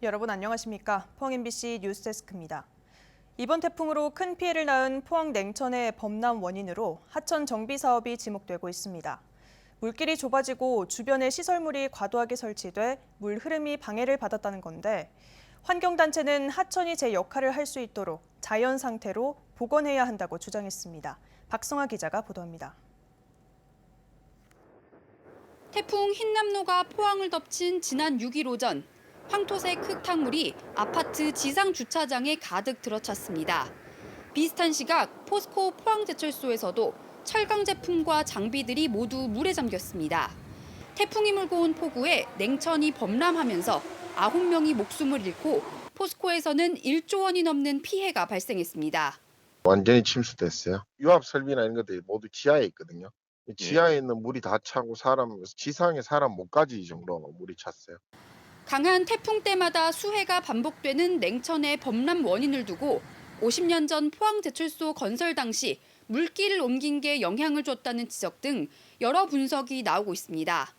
여러분 안녕하십니까? 포항 MBC 뉴스데스크입니다. 이번 태풍으로 큰 피해를 낳은 포항 냉천의 범람 원인으로 하천 정비 사업이 지목되고 있습니다. 물길이 좁아지고 주변에 시설물이 과도하게 설치돼 물 흐름이 방해를 받았다는 건데 환경단체는 하천이 제 역할을 할 수 있도록 자연 상태로 복원해야 한다고 주장했습니다. 박성아 기자가 보도합니다. 태풍 흰남노가 포항을 덮친 지난 6일 오전, 황토색 흙탕물이 아파트 지상 주차장에 가득 들어찼습니다. 비슷한 시각 포스코 포항제철소에서도 철강 제품과 장비들이 모두 물에 잠겼습니다. 태풍이 몰고 온 폭우에 냉천이 범람하면서 9명이 목숨을 잃고 포스코에서는 1조 원이 넘는 피해가 발생했습니다. 완전히 침수됐어요. 유압 설비나 이런 것들이 모두 지하에 있거든요. 지하에 있는 물이 다 차고 지상에 사람 못 가지 정도로 물이 찼어요. 강한 태풍 때마다 수해가 반복되는 냉천의 범람 원인을 두고 50년 전 포항제철소 건설 당시 물길을 옮긴 게 영향을 줬다는 지적 등 여러 분석이 나오고 있습니다.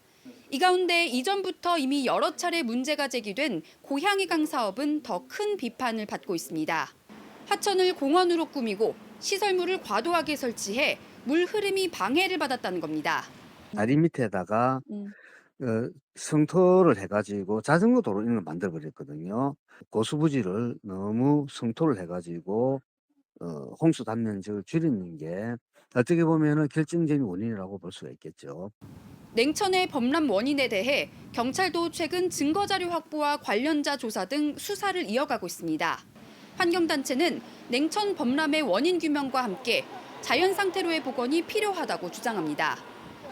이 가운데 이전부터 이미 여러 차례 문제가 제기된 고향이강 사업은 더 큰 비판을 받고 있습니다. 하천을 공원으로 꾸미고 시설물을 과도하게 설치해 물 흐름이 방해를 받았다는 겁니다. 다리 밑에다가 성토를 해가지고 자전거 도로 이런 걸 만들어 버렸거든요. 고수부지를 너무 성토를 해가지고 홍수 단면적을 줄이는 게 어떻게 보면은 결정적인 원인이라고 볼 수가 있겠죠. 냉천의 범람 원인에 대해 경찰도 최근 증거자료 확보와 관련자 조사 등 수사를 이어가고 있습니다. 환경단체는 냉천 범람의 원인 규명과 함께 자연 상태로의 복원이 필요하다고 주장합니다.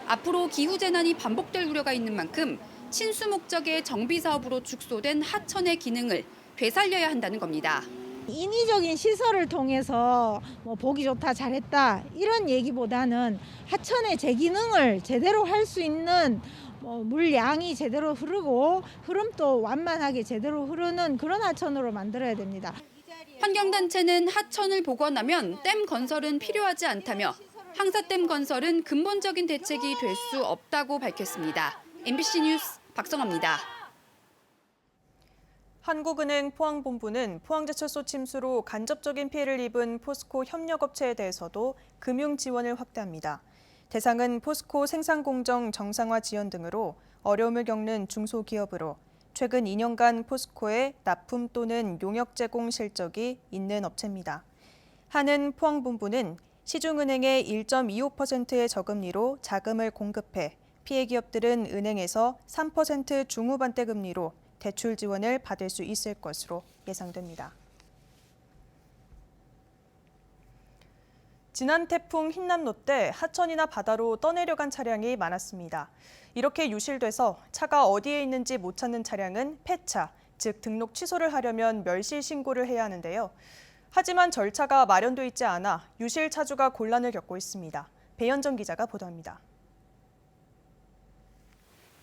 앞으로 기후재난이 반복될 우려가 있는 만큼 친수 목적의 정비 사업으로 축소된 하천의 기능을 되살려야 한다는 겁니다. 인위적인 시설을 통해서 보기 좋다, 잘했다 이런 얘기보다는 하천의 제 기능을 제대로 할 수 있는 물량이 제대로 흐르고 흐름도 완만하게 제대로 흐르는 그런 하천으로 만들어야 됩니다. 환경단체는 하천을 복원하면 댐 건설은 필요하지 않다며 항사댐 건설은 근본적인 대책이 될 수 없다고 밝혔습니다. MBC 뉴스 박성아입니다. 한국은행 포항본부는 포항제철소 침수로 간접적인 피해를 입은 포스코 협력업체에 대해서도 금융 지원을 확대합니다. 대상은 포스코 생산공정 정상화 지원 등으로 어려움을 겪는 중소기업으로 최근 2년간 포스코에 납품 또는 용역 제공 실적이 있는 업체입니다. 한은 포항본부는 시중은행의 1.25%의 저금리로 자금을 공급해 피해 기업들은 은행에서 3% 중후반대 금리로 대출 지원을 받을 수 있을 것으로 예상됩니다. 지난 태풍 흰남노 때 하천이나 바다로 떠내려간 차량이 많았습니다. 이렇게 유실돼서 차가 어디에 있는지 못 찾는 차량은 폐차, 즉 등록 취소를 하려면 멸실 신고를 해야 하는데요. 하지만 절차가 마련돼 있지 않아 유실 차주가 곤란을 겪고 있습니다. 배현정 기자가 보도합니다.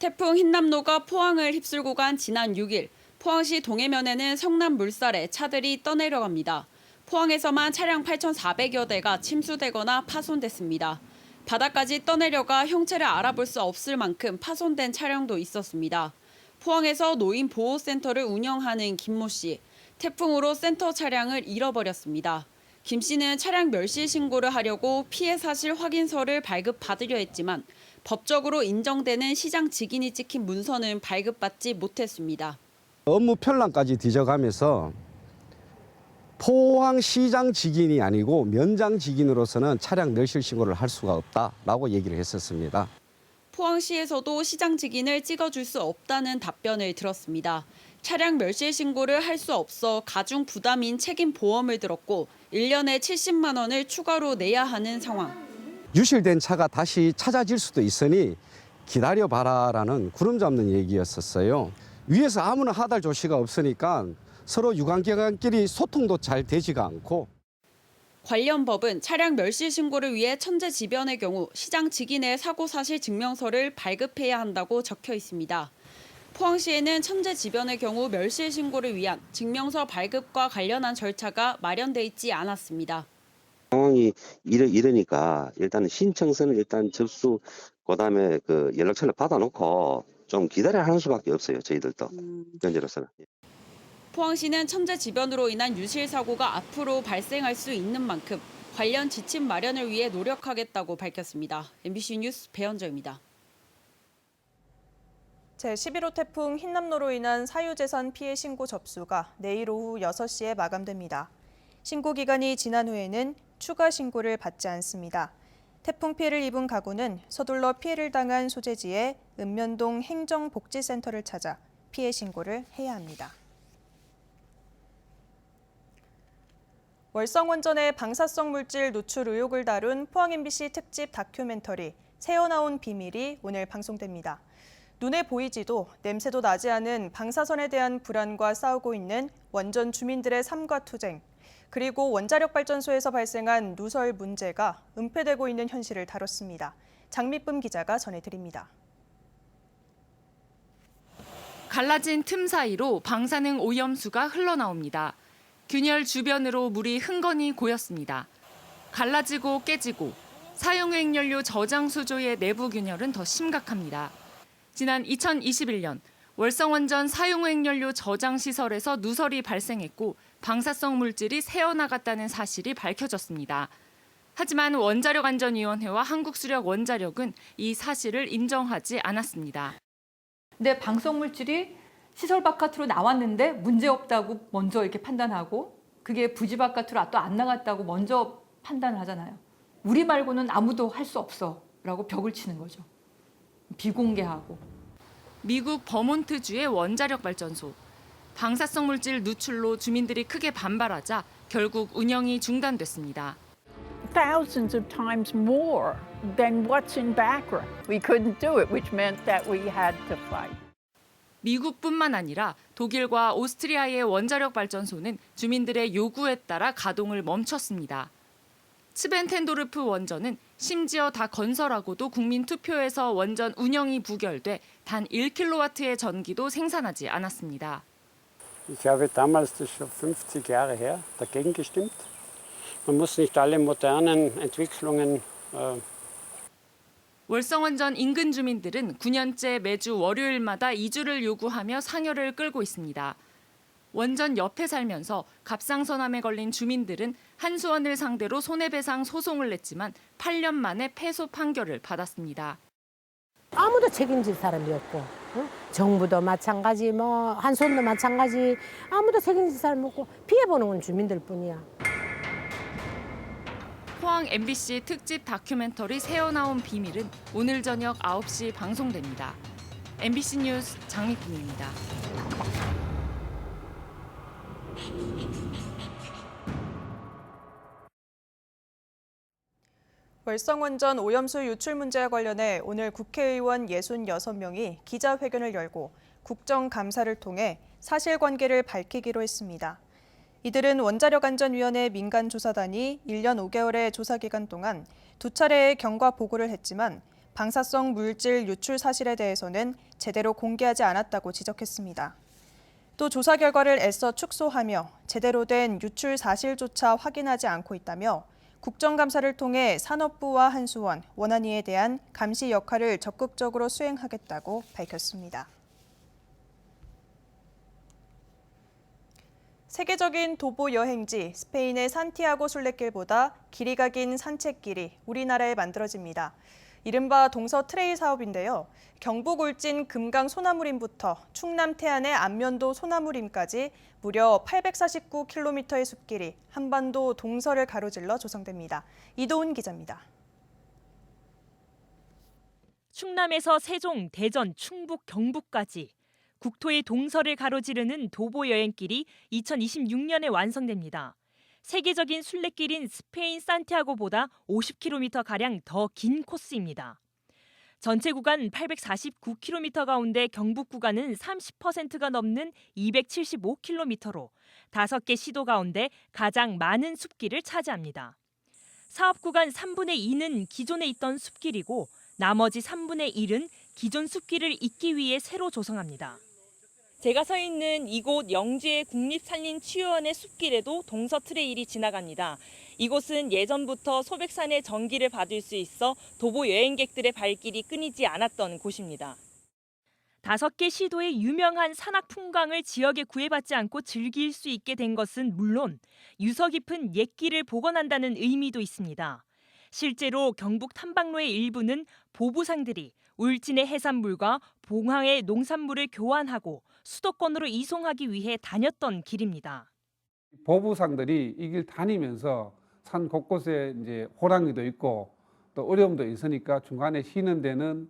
태풍 흰남노가 포항을 휩쓸고 간 지난 6일, 포항시 동해면에는 성남 물살에 차들이 떠내려갑니다. 포항에서만 차량 8,400여 대가 침수되거나 파손됐습니다. 바다까지 떠내려가 형체를 알아볼 수 없을 만큼 파손된 차량도 있었습니다. 포항에서 노인보호센터를 운영하는 김모 씨, 태풍으로 센터 차량을 잃어버렸습니다. 김 씨는 차량 멸실 신고를 하려고 피해 사실 확인서를 발급받으려 했지만 법적으로 인정되는 시장 직인이 찍힌 문서는 발급받지 못했습니다. 업무 편람까지 뒤져가면서 포항시장 직인이 아니고 면장 직인으로서는 차량 멸실 신고를 할 수가 없다라고 얘기를 했었습니다. 포항시에서도 시장 직인을 찍어줄 수 없다는 답변을 들었습니다. 차량 멸실 신고를 할 수 없어 가중 부담인 책임 보험을 들었고 1년에 70만 원을 추가로 내야 하는 상황. 유실된 차가 다시 찾아질 수도 있으니 기다려봐라라는 구름 잡는 얘기였었어요. 위에서 아무나 하달 조치가 없으니까 서로 유관기관끼리 소통도 잘 되지가 않고. 관련 법은 차량 멸실 신고를 위해 천재지변의 경우 시장 직인의 사고 사실 증명서를 발급해야 한다고 적혀 있습니다. 포항시에는 천재지변의 경우 멸실 신고를 위한 증명서 발급과 관련한 절차가 마련돼 있지 않았습니다. 상황이 이러니까 일단 신청서는 일단 접수, 그다음에 연락처를 받아놓고 좀 기다려야 하는 수밖에 없어요. 저희들도 현재로서는. 포항시는 천재지변으로 인한 유실 사고가 앞으로 발생할 수 있는 만큼 관련 지침 마련을 위해 노력하겠다고 밝혔습니다. MBC 뉴스 배현정입니다. 제11호 태풍 흰남노로 인한 사유재산 피해 신고 접수가 내일 오후 6시에 마감됩니다. 신고 기간이 지난 후에는 추가 신고를 받지 않습니다. 태풍 피해를 입은 가구는 서둘러 피해를 당한 소재지의 읍면동 행정복지센터를 찾아 피해 신고를 해야 합니다. 월성원전의 방사성 물질 누출 의혹을 다룬 포항 MBC 특집 다큐멘터리 새어나온 비밀이 오늘 방송됩니다. 눈에 보이지도 냄새도 나지 않은 방사선에 대한 불안과 싸우고 있는 원전 주민들의 삶과 투쟁, 그리고 원자력 발전소에서 발생한 누설 문제가 은폐되고 있는 현실을 다뤘습니다. 장미쁨 기자가 전해드립니다. 갈라진 틈 사이로 방사능 오염수가 흘러나옵니다. 균열 주변으로 물이 흥건히 고였습니다. 갈라지고 깨지고 사용액연료 저장 수조의 내부 균열은 더 심각합니다. 지난 2021년 월성원전 사용액연료 저장 시설에서 누설이 발생했고 방사성 물질이 새어나갔다는 사실이 밝혀졌습니다. 하지만 원자력안전위원회와 한국수력원자력은 이 사실을 인정하지 않았습니다. 근데 방사성 물질이 시설 바깥으로 나왔는데 문제없다고 먼저 이렇게 판단하고 그게 부지 바깥으로 또 안 나갔다고 먼저 판단을 하잖아요. 우리 말고는 아무도 할 수 없어라고 벽을 치는 거죠. 비공개하고. 미국 버몬트주의 원자력 발전소. 방사성 물질 누출로 주민들이 크게 반발하자 결국 운영이 중단됐습니다. Thousands of times more than what's in background. We couldn't do it, which meant that we had to fight. 미국뿐만 아니라 독일과 오스트리아의 원자력 발전소는 주민들의 요구에 따라 가동을 멈췄습니다. 츠벤텐도르프 원전은 심지어 다 건설하고도 국민 투표에서 원전 운영이 부결돼 단 1kW의 전기도 생산하지 않았습니다. Ich habe damals, das ist schon 50 Jahre her, dagegen gestimmt. Man muss nicht alle modernen Entwicklungen 월성원전 인근 주민들은 9년째 매주 월요일마다 이주를 요구하며 상여를 끌고 있습니다. 원전 옆에 살면서 갑상선암에 걸린 주민들은 한수원을 상대로 손해배상 소송을 냈지만 8년 만에 패소 판결을 받았습니다. 아무도 책임질 사람이 없고 정부도 마찬가지 한수원도 마찬가지 아무도 책임질 사람이 없고 피해보는 건 주민들뿐이야. 포항 MBC 특집 다큐멘터리 새어나온 비밀은 오늘 저녁 9시 방송됩니다. MBC 뉴스 장미쁨입니다. 월성원전 오염수 유출 문제와 관련해 오늘 국회의원 66명이 기자회견을 열고 국정감사를 통해 사실관계를 밝히기로 했습니다. 이들은 원자력안전위원회 민간조사단이 1년 5개월의 조사기간 동안 2차례의 경과 보고를 했지만 방사성 물질 유출 사실에 대해서는 제대로 공개하지 않았다고 지적했습니다. 또 조사 결과를 애써 축소하며 제대로 된 유출 사실조차 확인하지 않고 있다며 국정감사를 통해 산업부와 한수원, 원안위에 대한 감시 역할을 적극적으로 수행하겠다고 밝혔습니다. 세계적인 도보 여행지 스페인의 산티아고 순례길보다 길이가 긴 산책길이 우리나라에 만들어집니다. 이른바 동서 트레일 사업인데요. 경북 울진 금강 소나무림부터 충남 태안의 안면도 소나무림까지 무려 849km의 숲길이 한반도 동서를 가로질러 조성됩니다. 이도훈 기자입니다. 충남에서 세종, 대전, 충북, 경북까지 국토의 동서를 가로지르는 도보 여행길이 2026년에 완성됩니다. 세계적인 순례길인 스페인 산티아고보다 50km가량 더 긴 코스입니다. 전체 구간 849km 가운데 경북 구간은 30%가 넘는 275km로 5개 시도 가운데 가장 많은 숲길을 차지합니다. 사업 구간 3분의 2는 기존에 있던 숲길이고 나머지 3분의 1은 기존 숲길을 잇기 위해 새로 조성합니다. 제가 서 있는 이곳 영주의 국립산림치유원의 숲길에도 동서 트레일이 지나갑니다. 이곳은 예전부터 소백산의 전기를 받을 수 있어 도보 여행객들의 발길이 끊이지 않았던 곳입니다. 5개 시도의 유명한 산악 풍광을 지역에 구애받지 않고 즐길 수 있게 된 것은 물론 유서 깊은 옛길을 복원한다는 의미도 있습니다. 실제로 경북 탐방로의 일부는 보부상들이 울진의 해산물과 봉화의 농산물을 교환하고 수도권으로 이송하기 위해 다녔던 길입니다. 보부상들이 이 길 다니면서 산 곳곳에 이제 호랑이도 있고 또 어려움도 있으니까 중간에 쉬는 데는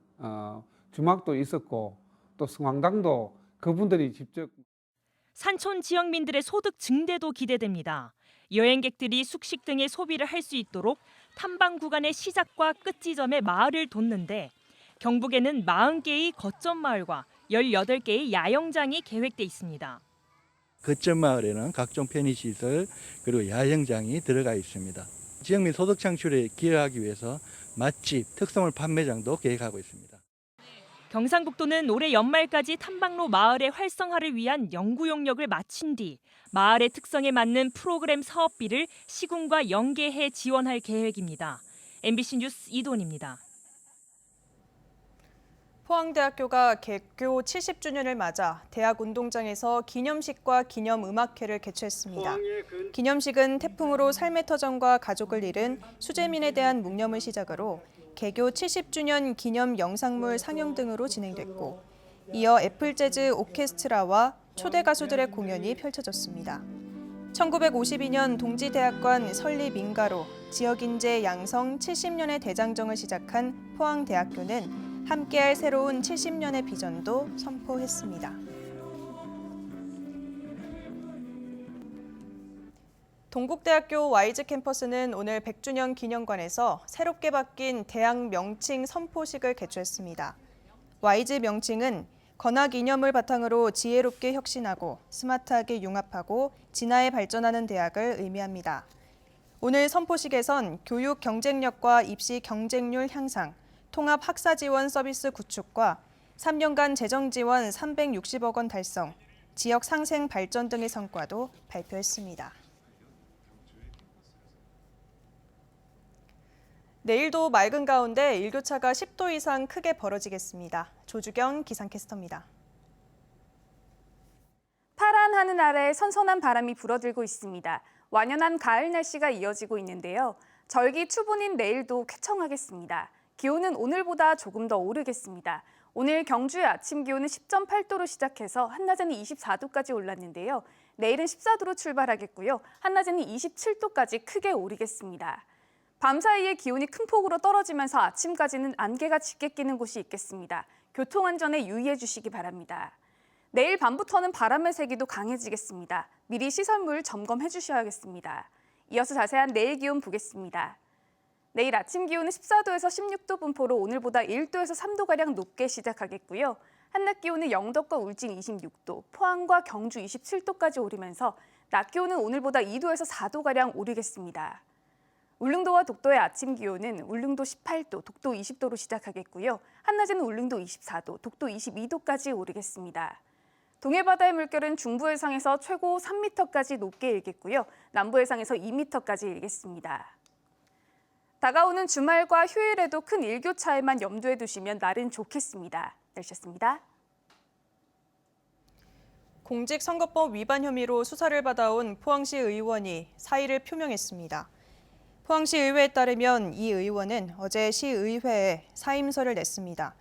주막도 있었고 또 성황당도 그분들이 직접 산촌 지역민들의 소득 증대도 기대됩니다. 여행객들이 숙식 등의 소비를 할 수 있도록 탐방 구간의 시작과 끝 지점에 마을을 뒀는데 경북에는 40개의 거점 마을과 18개의 야영장이 계획돼 있습니다. 거점 마을에는 각종 편의시설 그리고 야영장이 들어가 있습니다. 지역민 소득 창출에 기여하기 위해서 맛집, 특산물 판매장도 계획하고 있습니다. 경상북도는 올해 연말까지 탐방로 마을의 활성화를 위한 연구 용역을 마친 뒤 마을의 특성에 맞는 프로그램 사업비를 시군과 연계해 지원할 계획입니다. MBC 뉴스 이돈입니다. 포항대학교가 개교 70주년을 맞아 대학 운동장에서 기념식과 기념음악회를 개최했습니다. 기념식은 태풍으로 삶의 터전과 가족을 잃은 수재민에 대한 묵념을 시작으로 개교 70주년 기념 영상물 상영 등으로 진행됐고 이어 애플재즈 오케스트라와 초대 가수들의 공연이 펼쳐졌습니다. 1952년 동지대학관 설립 인가로 지역인재 양성 70년의 대장정을 시작한 포항대학교는 함께할 새로운 70년의 비전도 선포했습니다. 동국대학교 와이즈 캠퍼스는 오늘 100주년 기념관에서 새롭게 바뀐 대학 명칭 선포식을 개최했습니다. 와이즈 명칭은 건학 이념을 바탕으로 지혜롭게 혁신하고 스마트하게 융합하고 진화에 발전하는 대학을 의미합니다. 오늘 선포식에선 교육 경쟁력과 입시 경쟁률 향상, 통합 학사 지원 서비스 구축과 3년간 재정 지원 360억 원 달성, 지역 상생 발전 등의 성과도 발표했습니다. 내일도 맑은 가운데 일교차가 10도 이상 크게 벌어지겠습니다. 조주경 기상캐스터입니다. 파란 하늘 아래 선선한 바람이 불어들고 있습니다. 완연한 가을 날씨가 이어지고 있는데요. 절기 초분인 내일도 쾌청하겠습니다. 기온은 오늘보다 조금 더 오르겠습니다. 오늘 경주의 아침 기온은 10.8도로 시작해서 한낮에는 24도까지 올랐는데요. 내일은 14도로 출발하겠고요. 한낮에는 27도까지 크게 오르겠습니다. 밤사이에 기온이 큰 폭으로 떨어지면서 아침까지는 안개가 짙게 끼는 곳이 있겠습니다. 교통안전에 유의해 주시기 바랍니다. 내일 밤부터는 바람의 세기도 강해지겠습니다. 미리 시설물 점검해 주셔야겠습니다. 이어서 자세한 내일 기온 보겠습니다. 내일 아침 기온은 14도에서 16도 분포로 오늘보다 1도에서 3도가량 높게 시작하겠고요. 한낮 기온은 영덕과 울진 26도, 포항과 경주 27도까지 오르면서 낮 기온은 오늘보다 2도에서 4도가량 오르겠습니다. 울릉도와 독도의 아침 기온은 울릉도 18도, 독도 20도로 시작하겠고요. 한낮에는 울릉도 24도, 독도 22도까지 오르겠습니다. 동해바다의 물결은 중부 해상에서 최고 3m까지 높게 일겠고요. 남부 해상에서 2m까지 일겠습니다. 다가오는 주말과 휴일에도 큰 일교차에만 염두에 두시면 날은 좋겠습니다. 날씨였습니다. 공직선거법 위반 혐의로 수사를 받아온 포항시 의원이 사의를 표명했습니다. 포항시 의회에 따르면 이 의원은 어제 시의회에 사임서를 냈습니다.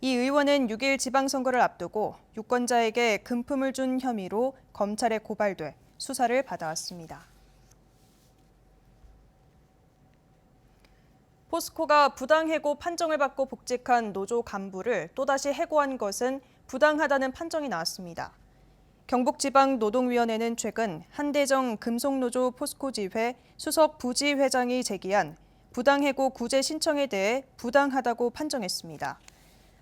이 의원은 6일 지방선거를 앞두고 유권자에게 금품을 준 혐의로 검찰에 고발돼 수사를 받아왔습니다. 포스코가 부당해고 판정을 받고 복직한 노조 간부를 또다시 해고한 것은 부당하다는 판정이 나왔습니다. 경북지방노동위원회는 최근 한대정 금속노조 포스코지회 수석 부지회장이 제기한 부당해고 구제 신청에 대해 부당하다고 판정했습니다.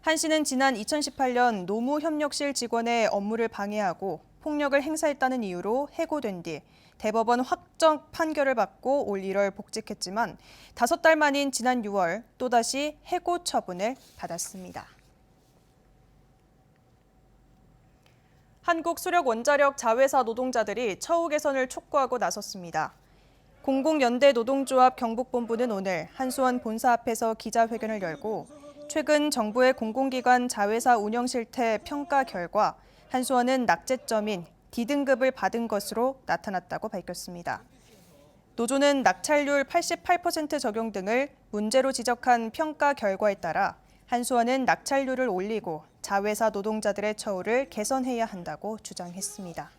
한 씨는 지난 2018년 노무협력실 직원의 업무를 방해하고 폭력을 행사했다는 이유로 해고된 뒤 대법원 확정 판결을 받고 올 1월 복직했지만 5달 만인 지난 6월 또다시 해고 처분을 받았습니다. 한국수력원자력 자회사 노동자들이 처우 개선을 촉구하고 나섰습니다. 공공연대 노동조합 경북본부는 오늘 한수원 본사 앞에서 기자회견을 열고 최근 정부의 공공기관 자회사 운영 실태 평가 결과 한수원은 낙제점인 D등급을 받은 것으로 나타났다고 밝혔습니다. 노조는 낙찰률 88% 적용 등을 문제로 지적한 평가 결과에 따라 한수원은 낙찰률을 올리고 자회사 노동자들의 처우를 개선해야 한다고 주장했습니다.